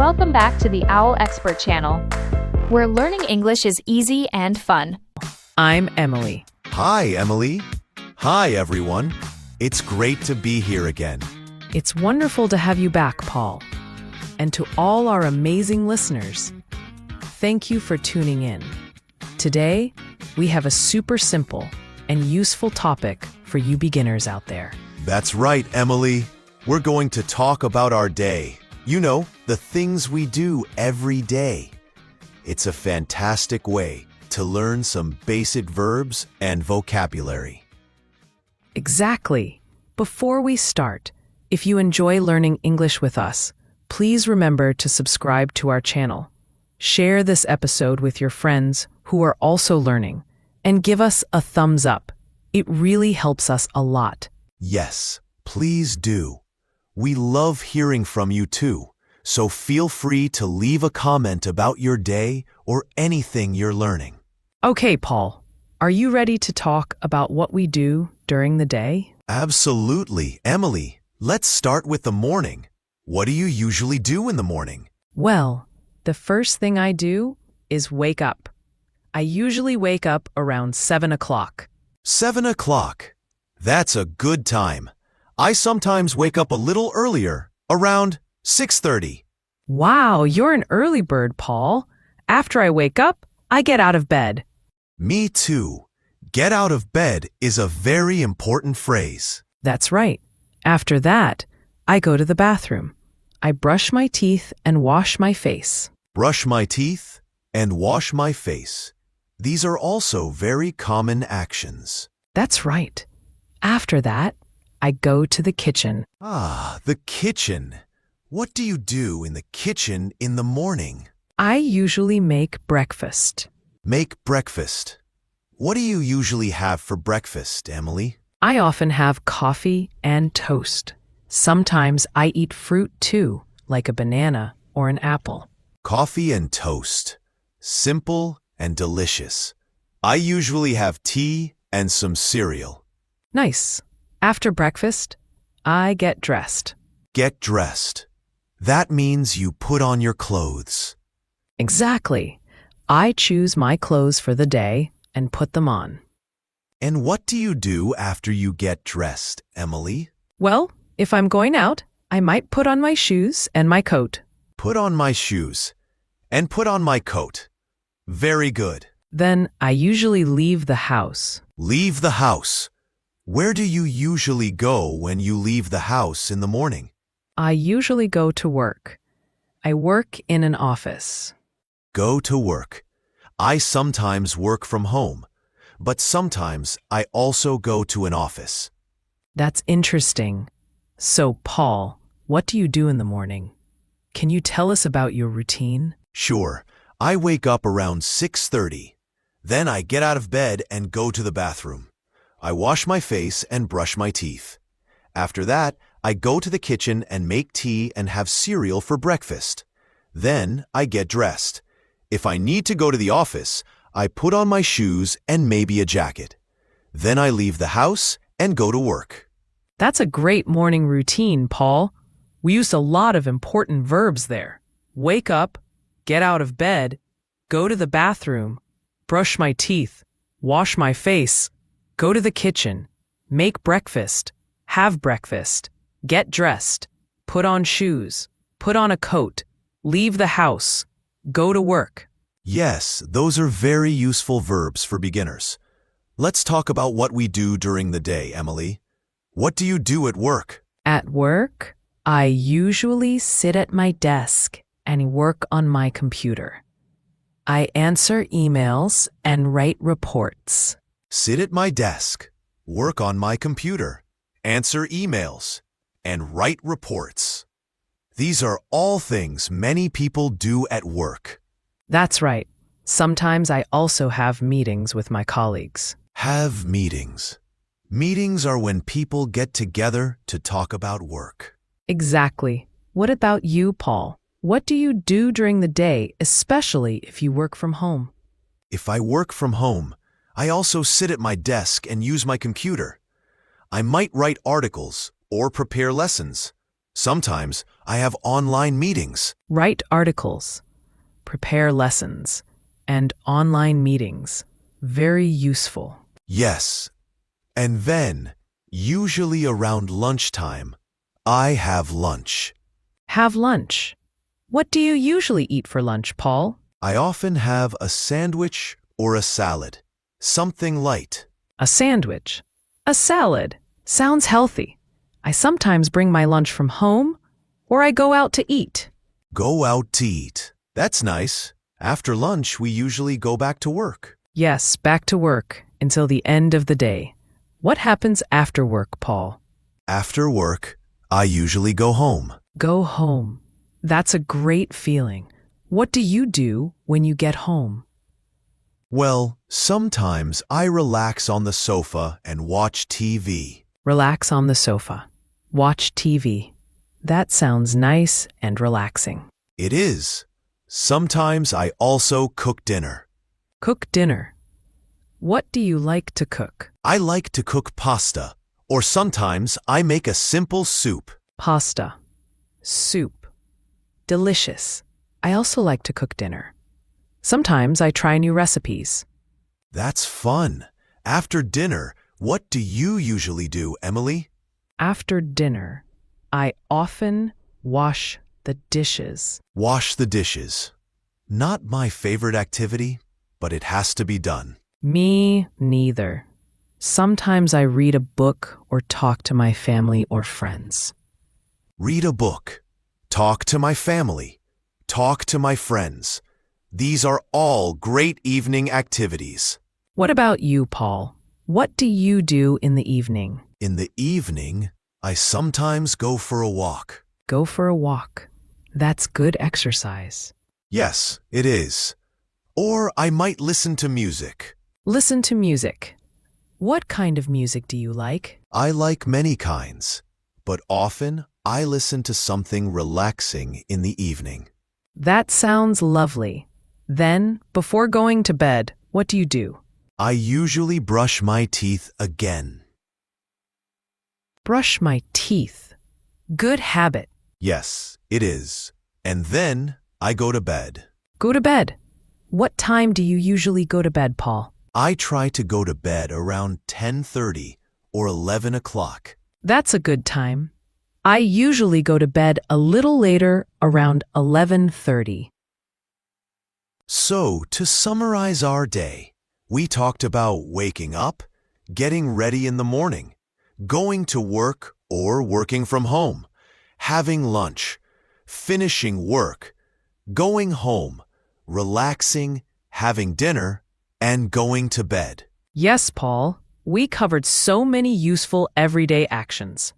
Welcome back to the Owl Expert channel, where learning English is easy and fun. I'm Emily. Hi, Emily. Hi, everyone. It's great to be here again. It's wonderful to have you back, Paul. And to all our amazing listeners, thank you for tuning in. Today, we have a super simple and useful topic for you beginners out there. That's right, Emily. We're going to talk about our day. You know, the things we do every day. It's a fantastic way to learn some basic verbs and vocabulary. Exactly. Before we start, if you enjoy learning English with us, please remember to subscribe to our channel. Share this episode with your friends who are also learning, and give us a thumbs up. It really helps us a lot. Yes, please do. We love hearing from you too, so feel free to leave a comment about your day or anything you're learning. Okay, Paul, are you ready to talk about what we do during the day? Absolutely, Emily. Let's start with the morning. What do you usually do in the morning? Well, the first thing I do is wake up. I usually wake up around 7 o'clock. 7 o'clock. That's a good time. I sometimes wake up a little earlier, around 6:30. Wow, you're an early bird, Paul. After I wake up, I get out of bed. Me too. Get out of bed is a very important phrase. That's right. After that, I go to the bathroom. I brush my teeth and wash my face. Brush my teeth and wash my face. These are also very common actions. That's right. After that, I go to the kitchen. Ah, the kitchen. What do you do in the kitchen in the morning? I usually make breakfast. Make breakfast. What do you usually have for breakfast, Emily? I often have coffee and toast. Sometimes I eat fruit too, like a banana or an apple. Coffee and toast. Simple and delicious. I usually have tea and some cereal. Nice. After breakfast, I get dressed. Get dressed. That means you put on your clothes. Exactly. I choose my clothes for the day and put them on. And what do you do after you get dressed, Emily? Well, if I'm going out, I might put on my shoes and my coat. Put on my shoes and put on my coat. Very good. Then I usually leave the house. Leave the house. Where do you usually go when you leave the house in the morning? I usually go to work. I work in an office. Go to work. I sometimes work from home, but sometimes I also go to an office. That's interesting. So, Paul, what do you do in the morning? Can you tell us about your routine? Sure. I wake up around 6:30. Then I get out of bed and go to the bathroom. I wash my face and brush my teeth. After that, I go to the kitchen and make tea and have cereal for breakfast. Then I get dressed. If I need to go to the office, I put on my shoes and maybe a jacket. Then I leave the house and go to work. That's a great morning routine, Paul. We used a lot of important verbs there. Wake up, get out of bed, go to the bathroom, brush my teeth, wash my face, go to the kitchen, make breakfast, have breakfast, get dressed, put on shoes, put on a coat, leave the house, go to work. Yes, those are very useful verbs for beginners. Let's talk about what we do during the day, Emily. What do you do at work? At work, I usually sit at my desk and work on my computer. I answer emails and write reports. Sit at my desk, work on my computer, answer emails, and write reports. These are all things many people do at work. That's right. Sometimes I also have meetings with my colleagues. Have meetings. Meetings are when people get together to talk about work. Exactly. What about you, Paul? What do you do during the day, especially if you work from home? If I work from home, I also sit at my desk and use my computer. I might write articles or prepare lessons. Sometimes I have online meetings. Write articles, prepare lessons, and online meetings. Very useful. Yes. And then, usually around lunchtime, I have lunch. Have lunch. What do you usually eat for lunch, Paul? I often have a sandwich or a salad. Something light. A sandwich. A salad. Sounds healthy. I sometimes bring my lunch from home, or I go out to eat. Go out to eat. That's nice. After lunch, we usually go back to work. Yes, back to work until the end of the day. What happens after work, Paul? After work, I usually go home. Go home. That's a great feeling. What do you do when you get home? Well, sometimes I relax on the sofa and watch TV. Relax on the sofa. Watch TV. That sounds nice and relaxing. It is. Sometimes I also cook dinner. Cook dinner. What do you like to cook? I like to cook pasta, or sometimes I make a simple soup. Pasta. Soup. Delicious. I also like to cook dinner. Sometimes I try new recipes. That's fun. After dinner, what do you usually do, Emily? After dinner, I often wash the dishes. Wash the dishes. Not my favorite activity, but it has to be done. Me neither. Sometimes I read a book or talk to my family or friends. Read a book. Talk to my family. Talk to my friends. These are all great evening activities. What about you, Paul? What do you do in the evening? In the evening, I sometimes go for a walk. Go for a walk. That's good exercise. Yes, it is. Or I might listen to music. Listen to music. What kind of music do you like? I like many kinds, but often I listen to something relaxing in the evening. That sounds lovely. Then, before going to bed, what do you do? I usually brush my teeth again. Brush my teeth. Good habit. Yes, it is. And then I go to bed. Go to bed. What time do you usually go to bed, Paul? I try to go to bed around 10:30 or 11 o'clock. That's a good time. I usually go to bed a little later, around 11:30. So, to summarize our day, we talked about waking up, getting ready in the morning, going to work or working from home, having lunch, finishing work, going home, relaxing, having dinner, and going to bed. Yes, Paul. We covered so many useful everyday actions.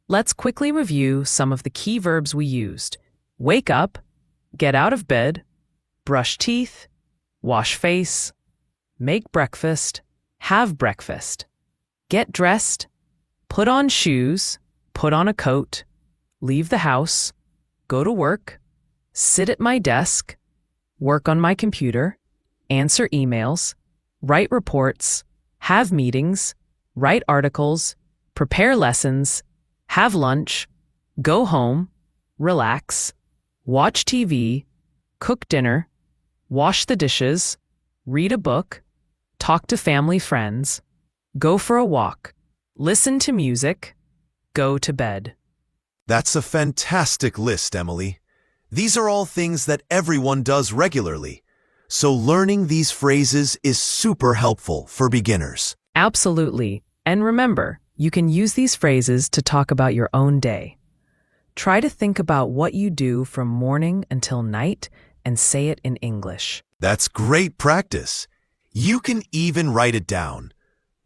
Let's quickly review some of the key verbs we used. Wake up, get out of bed, brush teeth, wash face, make breakfast, have breakfast, get dressed, put on shoes, put on a coat, leave the house, go to work, sit at my desk, work on my computer, answer emails, write reports, have meetings, write articles, prepare lessons, have lunch, go home, relax, watch TV, cook dinner, wash the dishes, read a book, talk to family friends, go for a walk, listen to music, go to bed. That's a fantastic list, Emily. These are all things that everyone does regularly. So learning these phrases is super helpful for beginners. Absolutely. And remember, you can use these phrases to talk about your own day. Try to think about what you do from morning until night and say it in English. That's great practice. You can even write it down.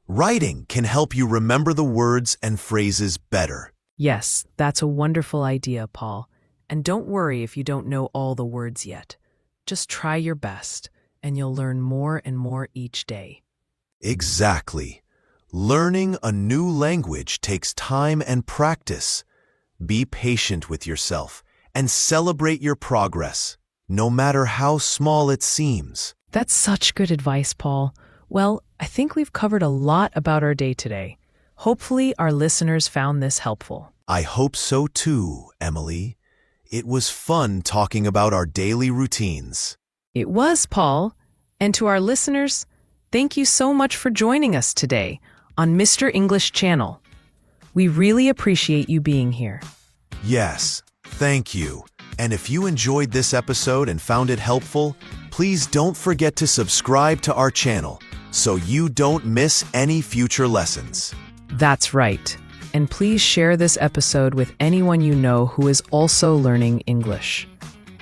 Writing can help you remember the words and phrases better. Yes, that's a wonderful idea, Paul. And don't worry if you don't know all the words yet. Just try your best, and you'll learn more and more each day. Exactly. Learning a new language takes time and practice. Be patient with yourself and celebrate your progress, no matter how small it seems. That's such good advice, Paul. Well, I think we've covered a lot about our day today. Hopefully, our listeners found this helpful. I hope so too, Emily. It was fun talking about our daily routines. It was, Paul. And to our listeners, thank you so much for joining us today on Mr. English Channel. We really appreciate you being here. Yes, thank you. And if you enjoyed this episode and found it helpful, please don't forget to subscribe to our channel so you don't miss any future lessons. That's right. And please share this episode with anyone you know who is also learning English.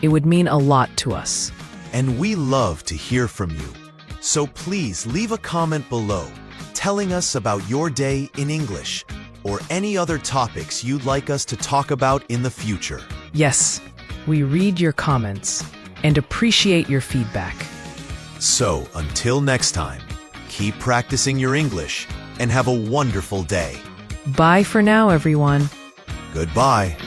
It would mean a lot to us. And we love to hear from you. So please leave a comment below telling us about your day in English or any other topics you'd like us to talk about in the future. Yes, we read your comments and appreciate your feedback. So until next time, keep practicing your English and have a wonderful day. Bye for now, everyone. Goodbye.